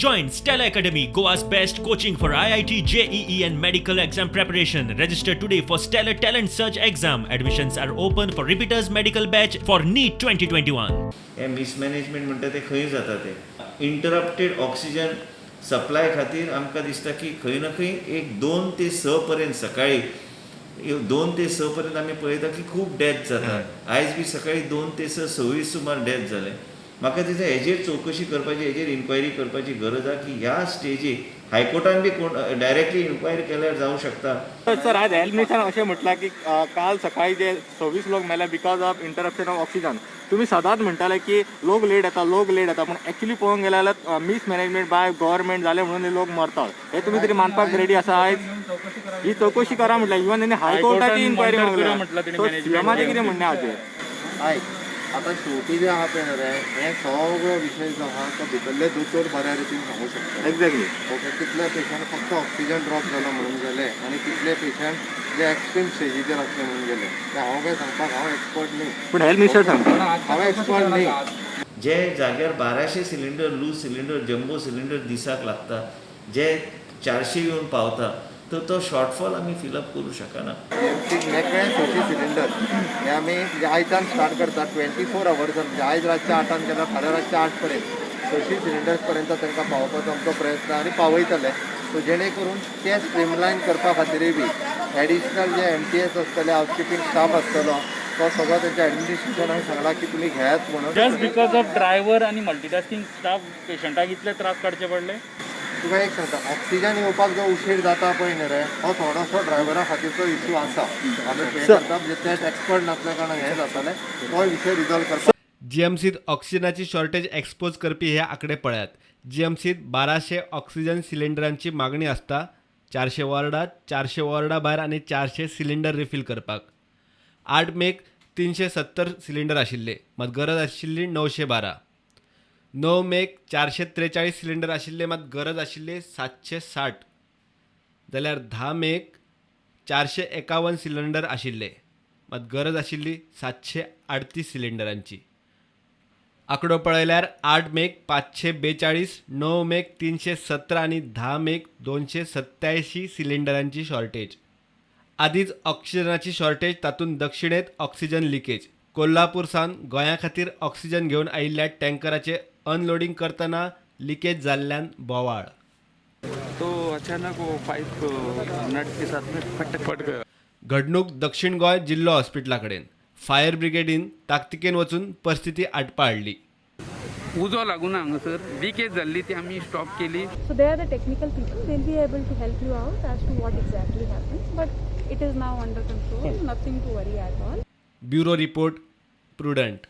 Join Stella Academy, Goa's best coaching for IIT, JEE and medical exam preparation. Register today for Stellar Talent Search exam. Admissions are open for repeaters medical batch for NEET 2021. हे mismanagement म्हणटा ते खंय जाता ते interrupted oxygen supply खातीर आमकां दिसता की खंय ना खंय एक 2 ते 6 पर्यंत सकाळी 2 ते 6 पर्यंत आमी पळयता की खूब डेथ जाता. आयज बी सकाळी 2 ते 6 26 सुमार डेथ जाले. म्हाका दिसता हेजेर चवकशी करपाची, हेजेर इन्क्वायरी करपाची गरज आहा की ह्या स्टेजीक हायकोर्टान बी कोण डायरेक्टली इन्क्वायरी केल्यार जावं शकता. सर आज हेल्थ मिनिस्टरान अशें म्हटलां की काल सकाळी जे 26 लोक मेले because of interruption of oxygen. तुम्ही सदांच म्हणटाले की लोक लेट येता पूण एक्चुअली पळोवंक गेल्यार मिसमॅनेजमेंट बाय गव्हर्नमेंट जाले म्हणून हे लोक मरतात. हे तुमी तरी मानपाक रेडी आसा? आयज ही चवकशी करा म्हटलं. इवन तेणी हायकोर्टाची इन्क्वायरी मागल्या. सीएमाचें कितें म्हणणें हाचेर? आयक आता शेवटी जे आहा पळय रे हे सगळो विषय जो आहा तो भितरले दोतोर बऱ्या रितीन सांगू शकता. एक्झॅक्टली. ओके, कितले पेशंट फक्त ऑक्सिजन ड्रॉप जालो म्हणून गेले आनी कितले पेशंट जे एक्स्ट्रीम स्टेजीचेर आसले म्हणून गेले ते हांव काय सांगपाक हांव एक्सपर्ट न्ही. पूण हेल्थ मिनिस्टर सांगता हांव एक्सपर्ट न्ही. जे जाग्यार 1200 cylinder loose cylinder jumbo cylinder दिसाक लागता, जे 400 येवन पावता, तो शॉर्टफॉल आमी फिलअप करूं शकना. मेकळे 600 सिलिंडर हे आमी जे आयच्यान स्टार्ट करता 24 अवर्स म्हणजे आयज रातच्या 8 केल्यार फाल्यां रातच्या 8 पर्यंत 600 सिलिंडर्स पर्यंत तांकां पावोवपाचो आमचो प्रयत्न आनी पावयतले. सो जेणे करून ते स्ट्रीमलायन करपा खातीरय बी एडिशनल जे MTS आसतले, हावसकीपिंग स्टाफ आसतलो, तो सगळो तेंच्या एडमिनिस्ट्रेशनान सांगला की तुमी घेयात म्हणून. जस्ट बिकॉज ऑफ ड्रायव्हर आणि मल्टीटास्किंग स्टाफ पेशंटाक इतले त्रास काडचे पडले. तुका एक सांगता, ऑक्सिजन येवपाक जो उशीर जाता पळय न्ही रे, हो थोडोसो ड्रायव्हरा खातीरचो इशू आसा. आमी पे करता म्हणजे ते एक्सपर्ट नासल्या कारणान हें जातालें. तो विशय रिजॉल्व करपाक जीएमसीत ऑक्सिजनाची शॉर्टेज एक्सपोज करपी हे आकडे पळयात. जीएमसीत 1200 ऑक्सिजन सिलिंडरांची मागणी आसता. 400 वॉर्डात, 400 वॉर्डा भायर आनी 400 सिलिंडर रिफील करपाक. 8 मेक 370 सिलिंडर आशिल्ले, मात गरज आशिल्ली 912. 9 मेक 443 सिलिंडर आशिल्ले, मात गरज आशिल्ली 760. जाल्यार 10 मेक 451 सिलिंडर आशिल्ले, मात गरज आशिल्ली 738 सिलिंडरांची. आंकडो पळयल्यार 8 मेक 542, 9 मेक 317 आनी 10 मेक 287 सिलिंडरांची शॉर्टेज. आदींच ऑक्सिजनाची शॉर्टेज, तातूंत दक्षिणेत ऑक्सिजन लिकेज. कोल्हापूर सावन गोंया खातीर ऑक्सिजन घेवन आयिल्ल्या टँकराचे अनलोडिंग करतना लिकेज जाल्ल्यान बोवाळ. तो अचानक वो पाइप नट के साथ में फट गया. घडणूक दक्षिण गोंय जिल्लो हॉस्पिटला कडेन. फायर ब्रिगेडीन ताकतिकेन वचून परिस्थिती आटपा हाडली. उजो लागून हांगासर लिकेज जाल्ली ती आमी स्टॉप केली. So they are the technical people. They'll be able to help you out as to what exactly happened. But it is now under control. Nothing to worry at all. Bureau report, prudent.